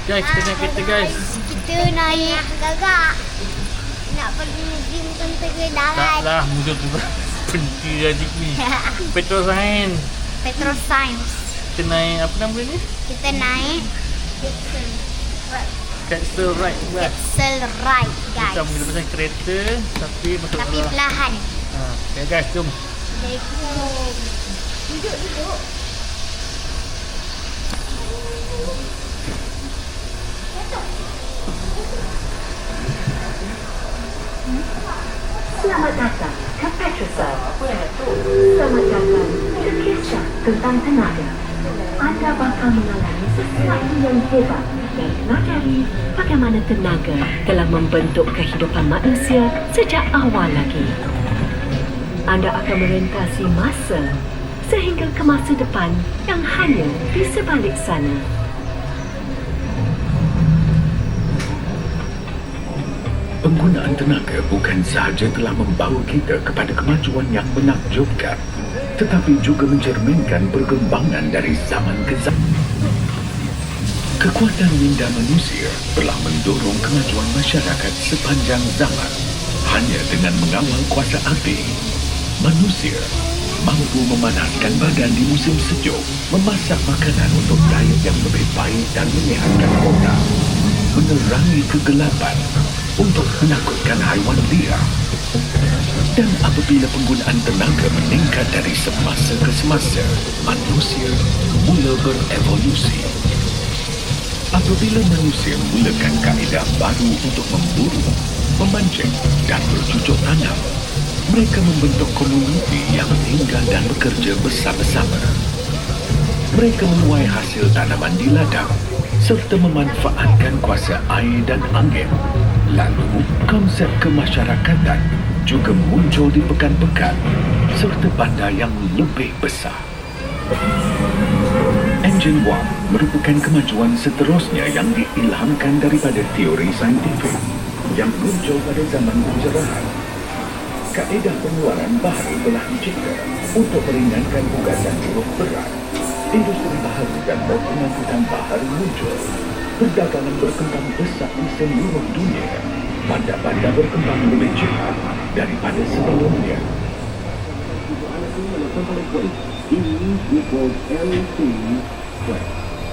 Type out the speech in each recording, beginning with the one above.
Guys, kita naik kereta guys. Kita naik gagak. Nak pergi negeri tentera darat. Taklah, muka tu berhenti adik ni. Petrosain. Petroscience. Kita naik, apa nama ni? Kita naik Capsule ride guys. Capsule ride guys. Kita pergi pasang kereta tapi masuk Tapi dalam. perlahan. Okay guys, jom. Duduk. Selamat datang ke Petroscience. Selamat datang ke kisah tentang tenaga. Anda bakal mengalami sesuatu yang hebat dan pelajari bagaimana tenaga telah membentuk kehidupan manusia sejak awal lagi. Anda akan merentasi masa sehingga ke masa depan yang hanya di sebalik sana. Penggunaan tenaga bukan sahaja telah membawa kita kepada kemajuan yang menakjubkan, tetapi juga mencerminkan perkembangan dari zaman ke zaman. Kekuatan minda manusia telah mendorong kemajuan masyarakat sepanjang zaman. Hanya dengan mengawal kuasa api, manusia mampu memanaskan badan di musim sejuk, memasak makanan untuk diet yang lebih baik dan menyehatkan otak, menerangi kegelapan untuk menakutkan haiwan liar. Dan apabila penggunaan tenaga meningkat dari semasa ke semasa, manusia mula berevolusi. Apabila manusia mulakan kaedah baru untuk memburu, memancing dan bercucuk tanam, mereka membentuk komuniti yang tinggal dan bekerja bersama-sama. Mereka menuai hasil tanaman di ladang serta memanfaatkan kuasa air dan angin. Lalu, konsep kemasyarakatan juga muncul di pekan-pekan serta bandar yang lebih besar. Engine warp merupakan kemajuan seterusnya yang diilhamkan daripada teori saintifik yang muncul pada zaman penjarahan. Kaedah pengeluaran baharu telah dicipta untuk meringankan tugasan cukup berat. Industri baharu dan mod pengangkutan baharu muncul. Perdagangan berkembang pesat di seluruh dunia. Bandar-bandar berkembang lebih cepat daripada sebelumnya.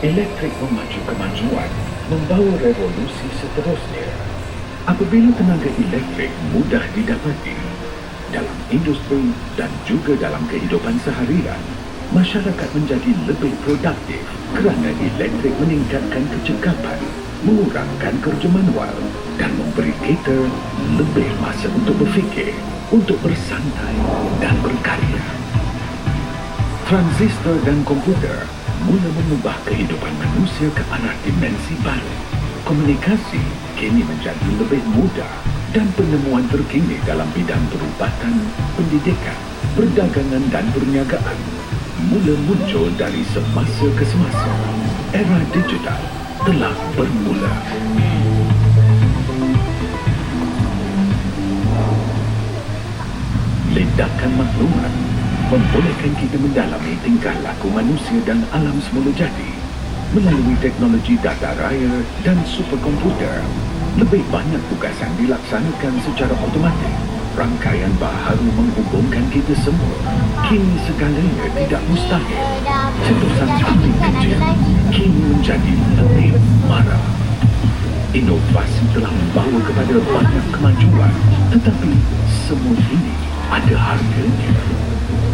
Elektrik memacu kemajuan, membawa revolusi seterusnya. Apabila tenaga elektrik mudah didapati dalam industri dan juga dalam kehidupan seharian, masyarakat menjadi lebih produktif kerana elektrik meningkatkan kecekapan, mengurangkan kerja manual dan memberi kita lebih masa untuk berfikir, untuk bersantai dan berkarya. Transistor dan komputer mula mengubah kehidupan manusia ke arah dimensi baru. Komunikasi kini menjadi lebih mudah dan penemuan terkini dalam bidang perubatan, pendidikan, perdagangan dan perniagaan mula muncul dari semasa ke semasa. Era digital telah bermula. Ledakan maklumat membolehkan kita mendalami tingkah laku manusia dan alam semula jadi. Melalui teknologi data raya dan superkomputer, lebih banyak tugasan dilaksanakan secara automatik. Rangkaian baharu menghubungkan kita semua. Kini segalanya tidak mustahil. Cetusan api kecil kini menjadi lebih marah. Inovasi telah membawa kepada banyak kemajuan, tetapi semua ini ada harganya.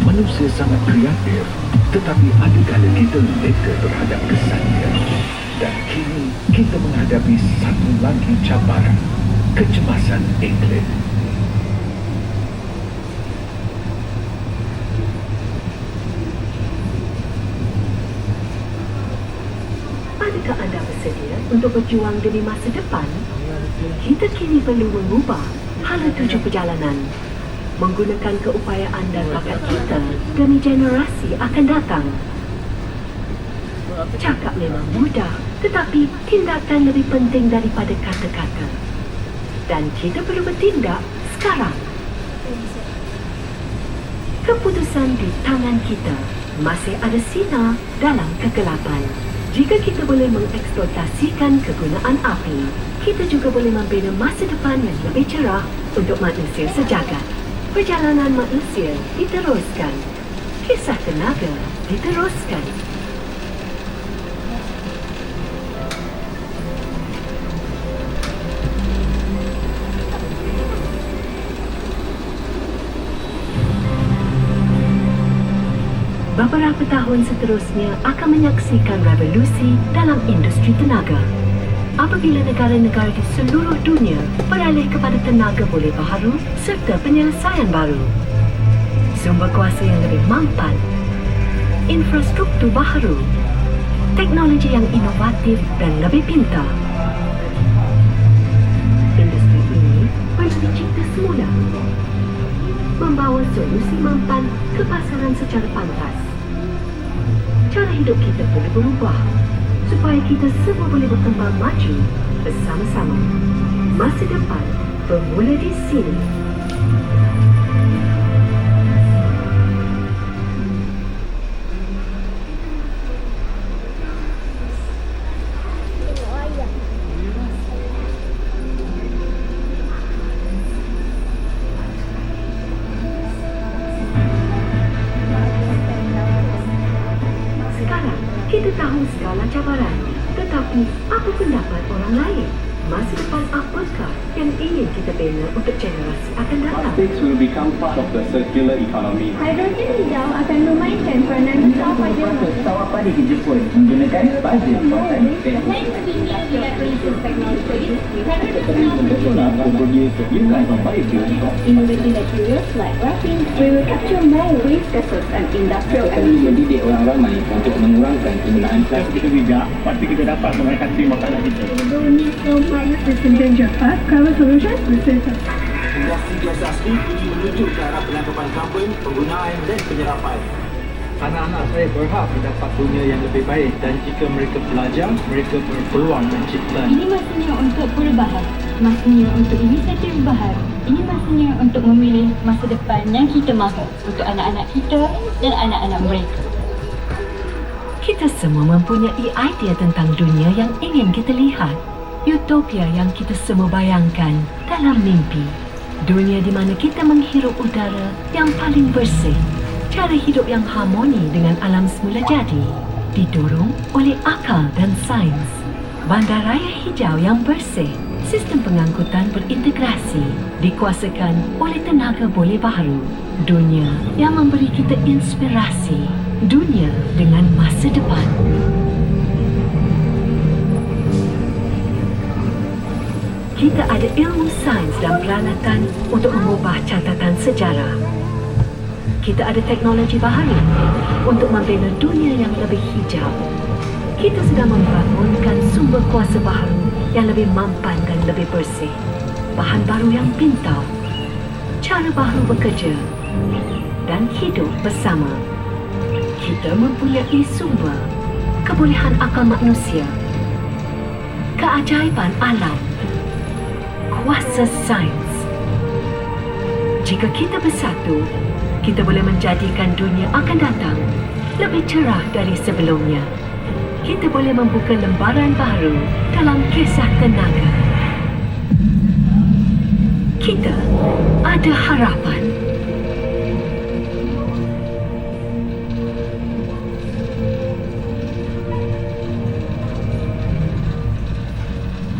Manusia sangat kreatif, tetapi ada kala kita leka terhadap kesannya. Dan kini kita menghadapi satu lagi cabaran, kecemasan iklim. Adakah anda bersedia untuk berjuang demi masa depan? Kita kini perlu mengubah hala tuju perjalanan, menggunakan keupayaan dan bakat kita demi generasi akan datang. Cakap memang mudah, tetapi tindakan lebih penting daripada kata-kata. Dan kita perlu bertindak sekarang. Keputusan di tangan kita. Masih ada sinar dalam kegelapan. Jika kita boleh mengeksploitasikan kegunaan api, kita juga boleh membina masa depan yang lebih cerah untuk manusia sejagat. Perjalanan manusia diteruskan. Kisah tenaga diteruskan. Beberapa tahun seterusnya akan menyaksikan revolusi dalam industri tenaga. Apabila negara-negara di seluruh dunia beralih kepada tenaga boleh baharu serta penyelesaian baru, sumber kuasa yang lebih mampan, infrastruktur baharu, teknologi yang inovatif dan lebih pintar. Industri ini perlu dicipta semula, membawa solusi mampan ke pasaran secara pantas. Cara hidup kita perlu berubah supaya kita semua boleh berkembang maju bersama-sama. Masa depan bermula di sini. Tengok ayam. Sekarang, kita tahu segala cabaran. Tetapi, apa pendapat orang lain? Masa depan apakah yang ingin kita bina untuk generasi akan datang? Plastics will become part of the circular economy. Hidrogen hijau akan memainkan peranan besar pada Tawapan di Jepun menggunakan buzzer buatan Selain tinggi electrolysis technology, Solar will produce bukan biodiesel. innovative materials like graphene, we will capture more waste gases and industrial Kami emissions. mendidik orang ramai untuk mengurangkan penggunaan plastik. Kita bijak, pasti kita dapat mengatasi masalah kita. Industri biasa asli kini menuju ke arah penangkapan karbon, penggunaan dan penyerapan. Anak-anak saya berhak mendapat dunia yang lebih baik dan jika mereka belajar, mereka berpeluang mencipta. Ini masanya untuk perubahan, masanya untuk inisiatif baharu. Ini masanya untuk memilih masa depan yang kita mahu untuk anak-anak kita dan anak-anak mereka. Kita semua mempunyai idea tentang dunia yang ingin kita lihat. Utopia yang kita semua bayangkan dalam mimpi. Dunia di mana kita menghirup udara yang paling bersih. Cara hidup yang harmoni dengan alam semula jadi. Didorong oleh akal dan sains. Bandaraya hijau yang bersih. Sistem pengangkutan berintegrasi. Dikuasakan oleh tenaga boleh baharu. Dunia yang memberi kita inspirasi. Dunia dengan masa depan. Kita ada ilmu sains dan peralatan untuk mengubah catatan sejarah. Kita ada teknologi baharu untuk membina dunia yang lebih hijau. Kita sedang membangunkan sumber kuasa baharu yang lebih mampan dan lebih bersih. Bahan baru yang pintar. Cara baharu bekerja dan hidup bersama. Kita mempunyai sumber, kebolehan akal manusia, keajaiban alam, kuasa sains. Jika kita bersatu, kita boleh menjadikan dunia akan datang lebih cerah dari sebelumnya. Kita boleh membuka lembaran baru dalam kisah tenaga. Kita ada harapan.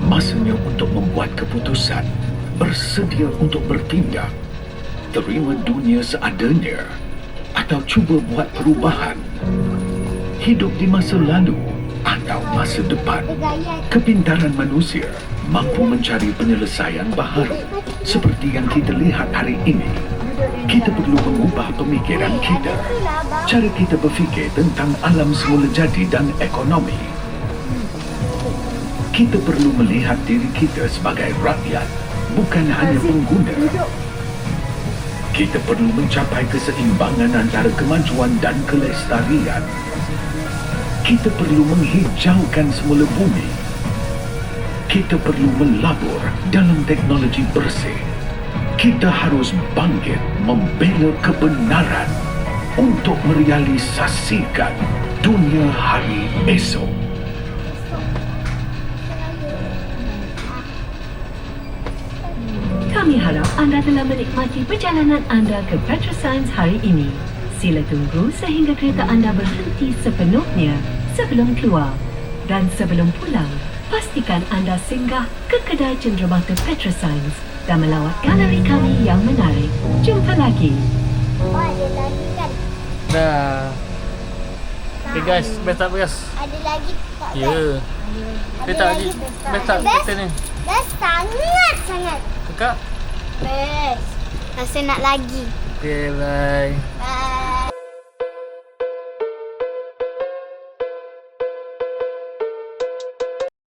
Masanya untuk membuat keputusan, bersedia untuk bertindak, terima dunia seadanya, atau cuba buat perubahan. Hidup di masa lalu atau masa depan. Kepintaran manusia mampu mencari penyelesaian baharu seperti yang kita lihat hari ini. Kita perlu mengubah pemikiran kita, cara kita berfikir tentang alam semula jadi dan ekonomi. Kita perlu melihat diri kita sebagai rakyat, bukan hanya pengguna. Kita perlu mencapai keseimbangan antara kemajuan dan kelestarian. Kita perlu menghijaukan semula bumi. Kita perlu melabur dalam teknologi bersih. Kita harus bangkit membela kebenaran untuk merealisasikan dunia hari esok. Kami harap anda telah menikmati perjalanan anda ke Petroscience hari ini. Sila tunggu sehingga kereta anda berhenti sepenuhnya sebelum keluar. Dan sebelum pulang, pastikan anda singgah ke kedai cenderamata Petroscience dan melawat galeri kami yang menarik. Jumpa lagi. Oh, ada lagi kan? Dah. Okay guys, best tak best? Ada lagi tak? Ya. Best tak lagi? Best tak Best? kita ni? Best sangat. Kakak? Best. Rasa nak lagi. Okay, bye. Bye.